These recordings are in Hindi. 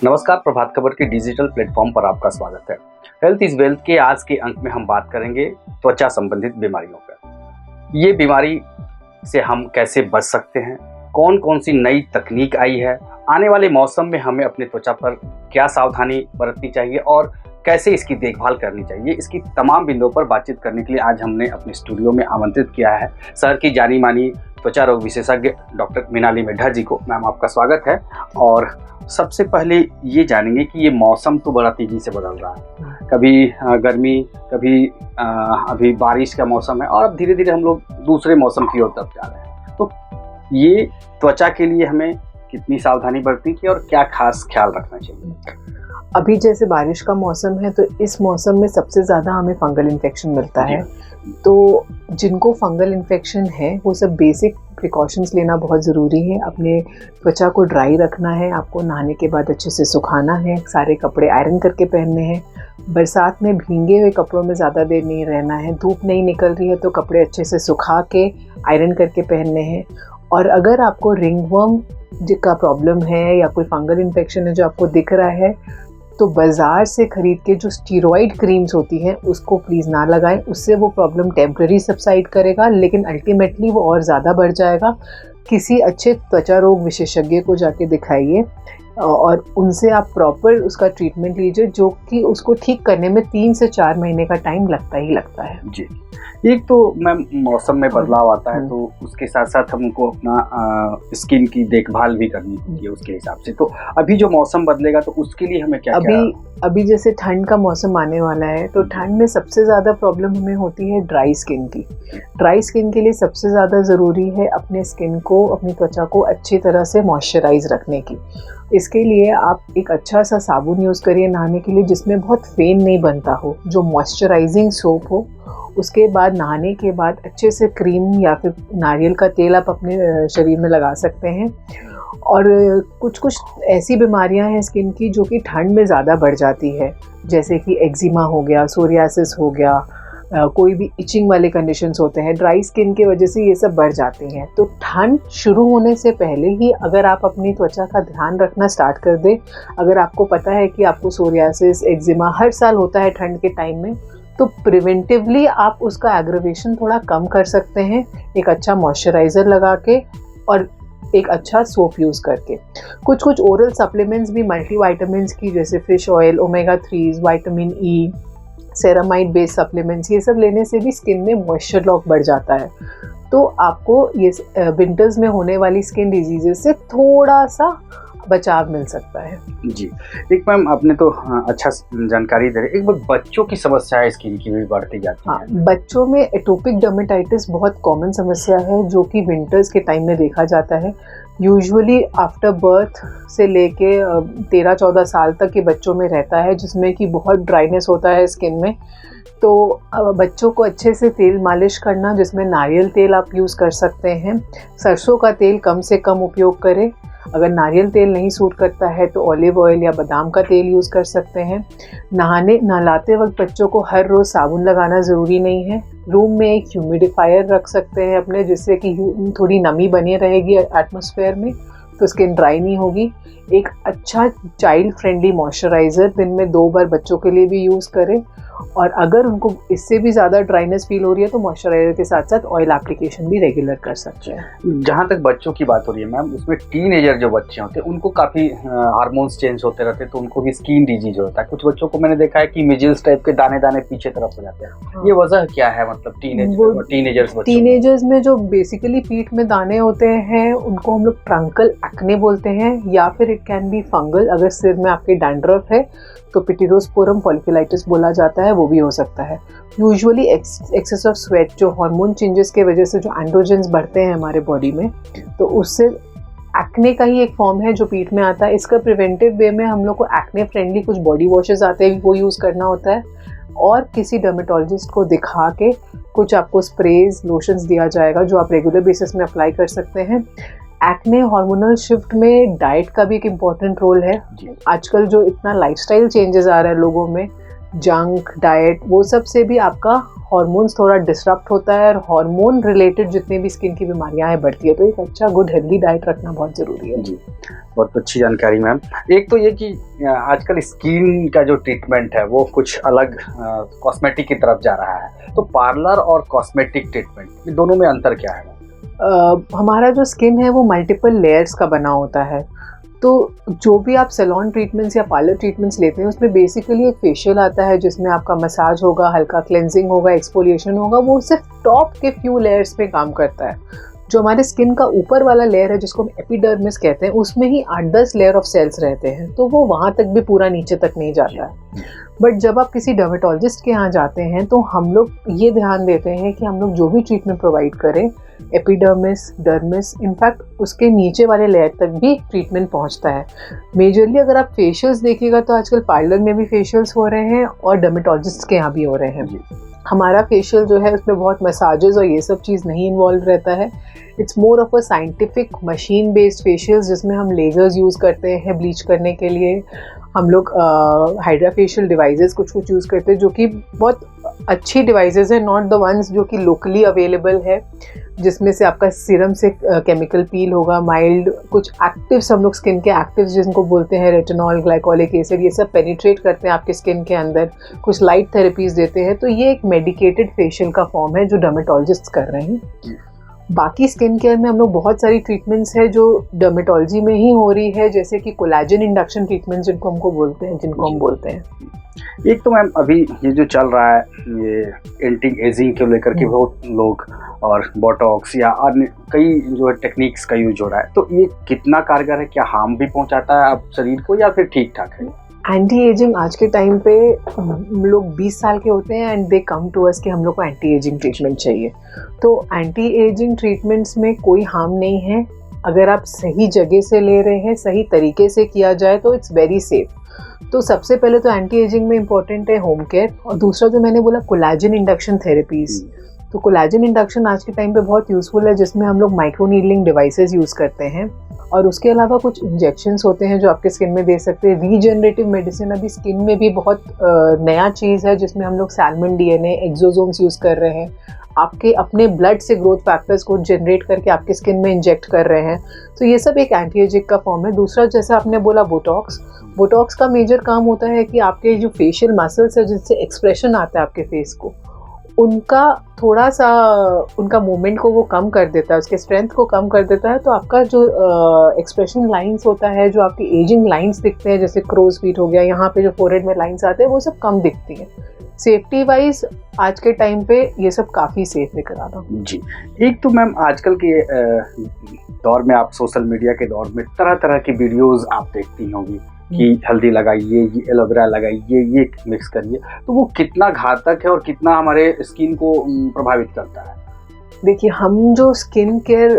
नमस्कार, प्रभात खबर के डिजिटल प्लेटफॉर्म पर आपका स्वागत है। हेल्थ इज वेल्थ के आज के अंक में हम बात करेंगे त्वचा संबंधित बीमारियों पर। ये बीमारी से हम कैसे बच सकते हैं, कौन कौन सी नई तकनीक आई है, आने वाले मौसम में हमें अपनी त्वचा पर क्या सावधानी बरतनी चाहिए और कैसे इसकी देखभाल करनी चाहिए, इसकी तमाम बिंदुओं पर बातचीत करने के लिए आज हमने अपने स्टूडियो में आमंत्रित किया है शहर की जानी मानी त्वचा रोग विशेषज्ञ डॉक्टर मीनाली मिड्ढा जी को। मैम, आपका स्वागत है। और सबसे पहले ये जानेंगे कि ये मौसम तो बड़ा तेजी से बदल रहा है, कभी गर्मी, कभी अभी बारिश का मौसम है और अब धीरे धीरे हम लोग दूसरे मौसम की ओर तरफ जा रहे हैं। तो ये त्वचा के लिए हमें कितनी सावधानी बरतनी चाहिए और क्या खास ख्याल रखना चाहिए? अभी जैसे बारिश का मौसम है तो इस मौसम में सबसे ज़्यादा हमें फंगल इन्फेक्शन मिलता है। तो जिनको फंगल इन्फेक्शन है वो सब बेसिक प्रिकॉशंस लेना बहुत ज़रूरी है। अपने त्वचा को ड्राई रखना है, आपको नहाने के बाद अच्छे से सुखाना है, सारे कपड़े आयरन करके पहनने हैं। बरसात में भींगे हुए कपड़ों में ज़्यादा देर नहीं रहना है। धूप नहीं निकल रही है तो कपड़े अच्छे से सुखा के आयरन करके पहनने हैं। और अगर आपको रिंगवर्म का प्रॉब्लम है या कोई फंगल इन्फेक्शन है जो आपको दिख रहा है तो बाज़ार से ख़रीद के जो स्टीरॉइड क्रीम्स होती हैं उसको प्लीज़ ना लगाएं। उससे वो प्रॉब्लम टेम्प्रेरी सबसाइड करेगा लेकिन अल्टीमेटली वो और ज़्यादा बढ़ जाएगा। किसी अच्छे त्वचा रोग विशेषज्ञ को जाके दिखाइए और उनसे आप प्रॉपर उसका ट्रीटमेंट लीजिए, जो कि उसको ठीक करने में 3 से 4 महीने का टाइम लगता ही लगता है। जी, एक तो मैम मौसम में बदलाव आता है तो उसके साथ साथ हमको अपना स्किन की देखभाल भी करनी होती है उसके हिसाब से। तो अभी जो मौसम बदलेगा तो उसके लिए हमें क्या अभी जैसे ठंड का मौसम आने वाला है तो ठंड में सबसे ज़्यादा प्रॉब्लम हमें होती है ड्राई स्किन की। ड्राई स्किन के लिए सबसे ज़्यादा ज़रूरी है अपने स्किन को, अपनी त्वचा को अच्छी तरह से मॉइस्चराइज रखने की। इसके लिए आप एक अच्छा सा साबुन यूज़ करिए नहाने के लिए जिसमें बहुत फेन नहीं बनता हो, जो मॉइस्चराइजिंग सोप हो। उसके बाद नहाने के बाद अच्छे से क्रीम या फिर नारियल का तेल आप अपने शरीर में लगा सकते हैं। और कुछ कुछ ऐसी बीमारियां हैं स्किन की जो कि ठंड में ज़्यादा बढ़ जाती है, जैसे कि एक्जिमा हो गया, सोरियासिस हो गया, कोई भी इचिंग वाले कंडीशंस होते हैं, ड्राई स्किन की वजह से ये सब बढ़ जाती हैं। तो ठंड शुरू होने से पहले ही अगर आप अपनी त्वचा का ध्यान रखना स्टार्ट कर दें, अगर आपको पता है कि आपको सोरियासिस, एक्जिमा हर साल होता है ठंड के टाइम में, तो प्रिवेंटिवली आप उसका एग्रेवेशन थोड़ा कम कर सकते हैं एक अच्छा मॉइस्चराइज़र लगा के और एक अच्छा सोप यूज़ करके। कुछ कुछ ओरल सप्लीमेंट्स भी मल्टीविटामिन्स की, जैसे fish oil, omega 3, vitamin E, ceramide based supplements, ये सब लेने से भी स्किन में मॉइस्चर लॉक बढ़ जाता है। तो आपको ये विंटर्स में होने वाली स्किन डिजीज़ेस से थोड़ा सा बचाव मिल सकता है। जी, एक मैम आपने तो अच्छा जानकारी दे रहे। एक बार बच्चों की समस्या है स्किन की भी बढ़ती जाती है। बच्चों में एटोपिक डर्मेटाइटिस बहुत कॉमन समस्या है जो कि विंटर्स के टाइम में देखा जाता है। यूजुअली आफ्टर बर्थ से लेके 13-14 साल तक के बच्चों में रहता है, जिसमें कि बहुत ड्राइनेस होता है स्किन में। तो बच्चों को अच्छे से तेल मालिश करना, जिसमें नारियल तेल आप यूज़ कर सकते हैं। सरसों का तेल कम से कम उपयोग करें। अगर नारियल तेल नहीं सूट करता है तो ऑलिव ऑयल या बादाम का तेल यूज़ कर सकते हैं। नहलाते वक्त बच्चों को हर रोज़ साबुन लगाना ज़रूरी नहीं है। रूम में एक ह्यूमिडिफायर रख सकते हैं अपने, जिससे कि थोड़ी नमी बनी रहेगी एटमॉस्फेयर में, तो स्किन ड्राई नहीं होगी। एक अच्छा चाइल्ड फ्रेंडली मॉइस्चराइज़र दिन में 2 बार बच्चों के लिए भी यूज़ करें। और अगर उनको इससे भी ज़्यादा ड्राइनेस फील हो रही है तो मॉइस्चराइज़र के साथ साथ ऑयल एप्लीकेशन भी रेगुलर कर सकते हैं। जहाँ तक बच्चों की बात हो रही है मैम, उसमें टीनेजर जो बच्चे होते हैं उनको काफ़ी हार्मोन्स चेंज होते रहते हैं, तो उनको भी स्किन डिजीज होता है। कुछ बच्चों को मैंने देखा है कि मिजिल्स टाइप के दाने दाने पीछे तरफ हो जाते हैं। ये वजह क्या है? मतलब टीनेजर्स में जो बेसिकली पीठ में दाने होते हैं उनको हम लोग ट्रंकल एक्ने बोलते हैं, या फिर इट कैन बी फंगल। अगर सिर में आपके डैंड्रफ है तो पिटिरोस्पोरम फॉलिकुलाइटिस बोला जाता है, वो भी हो सकता है। यूजुअली एक्सेस ऑफ स्वेट, जो हार्मोन चेंजेस के वजह से जो एंड्रोजेंस बढ़ते हैं हमारे बॉडी में, तो उससे एक्ने का ही एक फॉर्म है जो पीठ में आता है। इसका प्रिवेंटिव वे में हम लोग को एक्ने फ्रेंडली कुछ बॉडी वॉशेस आते हैं, वो यूज़ करना होता है। और किसी डर्मेटोलॉजिस्ट को दिखा के कुछ आपको स्प्रेज, लोशंस दिया जाएगा जो आप रेगुलर बेसिस में अप्लाई कर सकते हैं। एक्ने हार्मोनल शिफ्ट में डाइट का भी एक इम्पॉर्टेंट रोल है। आजकल जो इतना लाइफस्टाइल चेंजेस आ रहा है लोगों में, जंक डाइट, वो सब से भी आपका हार्मोन्स थोड़ा डिसरप्ट होता है और हार्मोन रिलेटेड जितने भी स्किन की बीमारियां हैं बढ़ती है। तो एक अच्छा गुड हेल्दी डाइट रखना बहुत ज़रूरी है। जी, बहुत अच्छी जानकारी मैम। एक तो ये कि आजकल स्किन का जो ट्रीटमेंट है वो कुछ अलग कॉस्मेटिक की तरफ जा रहा है, तो पार्लर और कॉस्मेटिक ट्रीटमेंट दोनों में अंतर क्या है? हमारा जो स्किन है वो मल्टीपल लेयर्स का बना होता है। तो जो भी आप सैलून ट्रीटमेंट्स या पार्लर ट्रीटमेंट्स लेते हैं उसमें बेसिकली एक फेशियल आता है जिसमें आपका मसाज होगा, हल्का क्लेंजिंग होगा, एक्सफोलिएशन होगा। वो सिर्फ टॉप के फ्यू लेयर्स पे काम करता है। जो हमारे स्किन का ऊपर वाला लेयर है जिसको हम एपिडर्मिस कहते हैं, उसमें ही 8-10 लेयर ऑफ सेल्स रहते हैं, तो वो वहाँ तक भी पूरा नीचे तक नहीं जाता है। बट जब आप किसी डर्मेटोलॉजिस्ट के यहाँ जाते हैं तो हम लोग ये ध्यान देते हैं कि हम लोग जो भी ट्रीटमेंट प्रोवाइड करें, एपिडर्मिस, डर्मिस, इनफैक्ट उसके नीचे वाले लेयर तक भी ट्रीटमेंट पहुंचता है। मेजरली अगर आप फेशियल्स देखिएगा तो आजकल पार्लर में भी फेशियल्स हो रहे हैं और डर्मेटोलॉजिस्ट के यहाँ भी हो रहे हैं। हमारा फेशियल जो है उसमें बहुत मसाजेस और ये सब चीज़ नहीं इन्वॉल्व रहता है। It's more of a scientific machine based facials जिसमें हम लेजर्स यूज़ करते हैं ब्लीच करने के लिए। हम लोग हाइड्रा फेशियल डिवाइसेस कुछ यूज़ करते हैं जो कि बहुत अच्छी डिवाइसेस हैं, नॉट द वंस जो कि लोकली अवेलेबल है, जिसमें से आपका सीरम से केमिकल पील होगा, माइल्ड कुछ एक्टिव्स, हम लोग स्किन के एक्टिव्स जिनको बोलते हैं रेटिनॉल, ग्लाइकोलिक एसिड, ये सब पेनिट्रेट करते हैं आपके स्किन के अंदर। कुछ लाइट थेरेपीज़ देते हैं। तो ये एक मेडिकेटेड फेशियल का फॉर्म है जो डर्मेटोलॉजिस्ट कर रहे हैं। बाकी स्किन केयर में हम लोग बहुत सारी ट्रीटमेंट्स है जो डर्मेटोलॉजी में ही हो रही है, जैसे कि कोलाजन इंडक्शन ट्रीटमेंट जिनको हम बोलते हैं। एक तो मैम अभी ये जो चल रहा है ये एंटी एजिंग को लेकर के बहुत लोग और बोटॉक्स या अन्य कई जो है टेक्निक्स का यूज हो रहा है, तो ये कितना कारगर है? क्या हार्म भी पहुंचाता है आप शरीर को या फिर ठीक ठाक है? एंटी एजिंग आज के टाइम पे हम लोग 20 साल के होते हैं and they come to us कि हम लोग को एंटी एजिंग ट्रीटमेंट चाहिए। तो एंटी एजिंग ट्रीटमेंट्स में कोई हार्म नहीं है अगर आप सही जगह से ले रहे हैं, सही तरीके से किया जाए तो इट्स वेरी सेफ। तो सबसे पहले तो एंटी एजिंग में इम्पॉर्टेंट है होम केयर, और दूसरा जो मैंने बोला कोलाजन इंडक्शन थेरेपीज़। तो कोलाजन इंडक्शन आज के टाइम पे बहुत यूज़फुल है, जिसमें हम लोग माइक्रो नीडलिंग डिवाइसेस यूज़ करते हैं, और उसके अलावा कुछ इंजेक्शंस होते हैं जो आपके स्किन में दे सकते हैं। रीजनरेटिव मेडिसिन अभी स्किन में भी बहुत नया चीज़ है, जिसमें हम लोग सैल्मन डीएनए, एक्सोसोम्स यूज़ कर रहे हैं, आपके अपने ब्लड से ग्रोथ फैक्टर्स को जनरेट करके आपके स्किन में इंजेक्ट कर रहे हैं। तो ये सब एक एंटी एजिंग का फॉर्म है। दूसरा, जैसा आपने बोला बोटॉक्स का मेजर काम होता है कि आपके जो फेशियल मसल्स है जिससे एक्सप्रेशन आता है आपके फेस को, उनका थोड़ा सा उनका मूवमेंट को वो कम कर देता है, उसके स्ट्रेंथ को कम कर देता है। तो आपका जो एक्सप्रेशन लाइंस होता है, जो आपकी एजिंग लाइंस दिखते हैं, जैसे क्रोज फीट हो गया, यहाँ पे जो फोरहेड में लाइंस आते हैं, वो सब कम दिखती हैं। सेफ्टी वाइज आज के टाइम पे ये सब काफ़ी सेफ निकल आ रहा है। जी, एक तो मैम आजकल के दौर में, आप सोशल मीडिया के दौर में तरह तरह की वीडियोस आप देखती होंगी कि हल्दी लगाइए, ये एलोवेरा लगाइए, ये मिक्स करिए, तो वो कितना घातक है और कितना हमारे स्किन को प्रभावित करता है? देखिए, हम जो स्किन केयर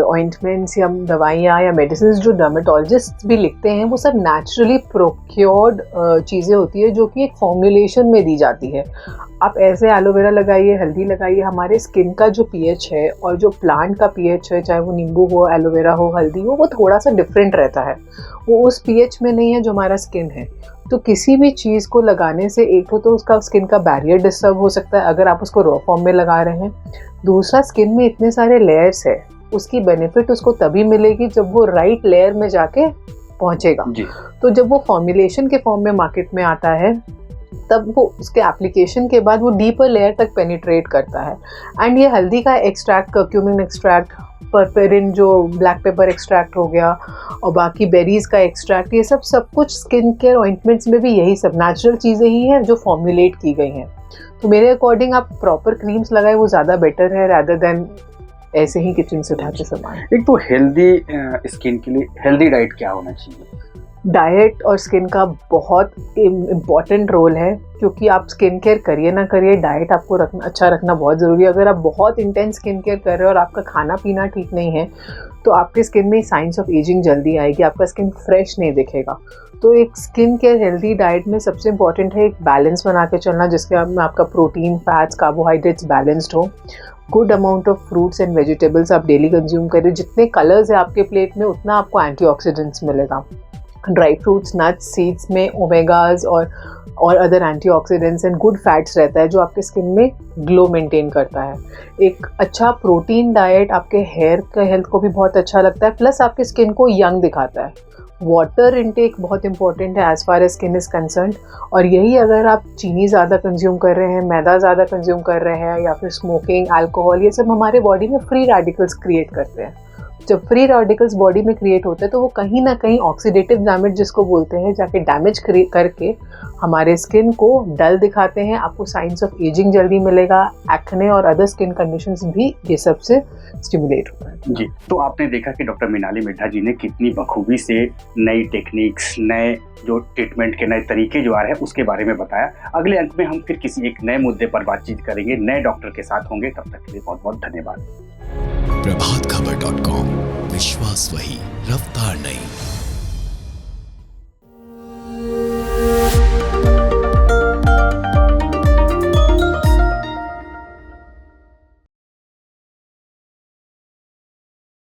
ऑइंटमेंट्स या दवाइयाँ या मेडिसिन जो डर्मेटोलॉजिस्ट भी लिखते हैं, वो सब नेचुरली प्रोक्योर्ड चीज़ें होती है जो कि एक फॉर्मुलेशन में दी जाती है। आप ऐसे एलोवेरा लगाइए, हल्दी लगाइए, हमारे स्किन का जो पीएच है और जो प्लांट का पीएच है, चाहे वो नींबू हो, एलोवेरा हो, हल्दी हो, वो थोड़ा सा डिफरेंट रहता है। वो उस पीएच में नहीं है जो हमारा स्किन है। तो किसी भी चीज़ को लगाने से एक तो उसका स्किन का बैरियर डिस्टर्ब हो सकता है अगर आप उसको रॉ फॉर्म में लगा रहे हैं। दूसरा, स्किन में इतने सारे लेयर्स है, उसकी बेनिफिट उसको तभी मिलेगी जब वो राइट लेयर में जाके पहुंचेगा। तो जब वो फॉर्मुलेशन के फॉर्म में मार्केट में आता है, तब वो उसके एप्लीकेशन के बाद वो डीपर लेयर तक पेनिट्रेट करता है। एंड ये हल्दी का एक्सट्रैक्ट, कर्क्यूमिन एक्सट्रैक्ट, परपेरिन जो ब्लैक पेपर एक्सट्रैक्ट हो गया, और बाकी बेरीज का एक्सट्रैक्ट, ये सब कुछ स्किन केयर ऑइंटमेंट्स में भी यही सब नेचुरल चीज़ें ही हैं जो फॉर्मुलेट की गई हैं। तो मेरे अकॉर्डिंग आप प्रॉपर क्रीम्स लगाए, वो ज़्यादा बेटर है रैदर देन ऐसे ही किचन से उठाते सामान। एक तो हेल्दी स्किन के लिए हेल्दी डाइट क्या होना चाहिए? डाइट और स्किन का बहुत इम्पॉर्टेंट रोल है, क्योंकि आप स्किन केयर करिए ना करिए, डाइट आपको अच्छा रखना बहुत ज़रूरी है। अगर आप बहुत इंटेंस स्किन केयर कर रहे हो और आपका खाना पीना ठीक नहीं है, तो आपके स्किन में साइंस ऑफ एजिंग जल्दी आएगी, आपका स्किन फ्रेश नहीं दिखेगा। तो एक स्किन केयर हेल्दी डाइट में सबसे इम्पॉर्टेंट है एक बैलेंस बना के चलना, जिसके में आपका प्रोटीन, फैट्स, कार्बोहाइड्रेट्स बैलेंस्ड हो। Good amount of fruits and vegetables आप डेली कंज्यूम करें। जितने कलर्स है आपके प्लेट में, उतना आपको एंटीऑक्सीडेंट्स मिलेगा। ड्राई फ्रूट्स, नट्स, सीड्स में ओमेगाज और और other antioxidants and good fats रहता है जो आपके स्किन में ग्लो मेंटेन करता है। एक अच्छा प्रोटीन डाइट आपके हेयर के हेल्थ को भी बहुत अच्छा लगता है, प्लस आपके स्किन को यंग दिखाता है। वाटर इनटेक बहुत इंपॉर्टेंट है as far as skin is concerned, और यही अगर आप चीनी ज़्यादा कंज्यूम कर रहे हैं, मैदा ज़्यादा कंज्यूम कर रहे हैं, या फिर स्मोकिंग, अल्कोहल, ये सब हमारे बॉडी में फ्री रेडिकल्स क्रिएट करते हैं। जब फ्री रेडिकल्स बॉडी में क्रिएट होते हैं तो वो कहीं ना कहीं ऑक्सीडेटिव डैमेज जिसको बोलते हैं जाके डैमेज करके हमारे स्किन को डल दिखाते हैं। आपको साइंस ऑफ एजिंग जल्दी मिलेगा, एक्ने और अदर स्किन कंडीशंस भी ये सब से स्टिमुलेट होता है। जी, तो आपने देखा कि डॉक्टर मीनाली मिड्ढा जी ने कितनी बखूबी से नई टेक्निक्स, नए जो ट्रीटमेंट के नए तरीके जो आ रहे हैं उसके बारे में बताया। अगले अंक में हम फिर किसी एक नए मुद्दे पर बातचीत करेंगे, नए डॉक्टर के साथ होंगे। तब तक के लिए बहुत बहुत धन्यवाद। प्रभातखबर.com, विश्वास वही, रफ्तार नहीं।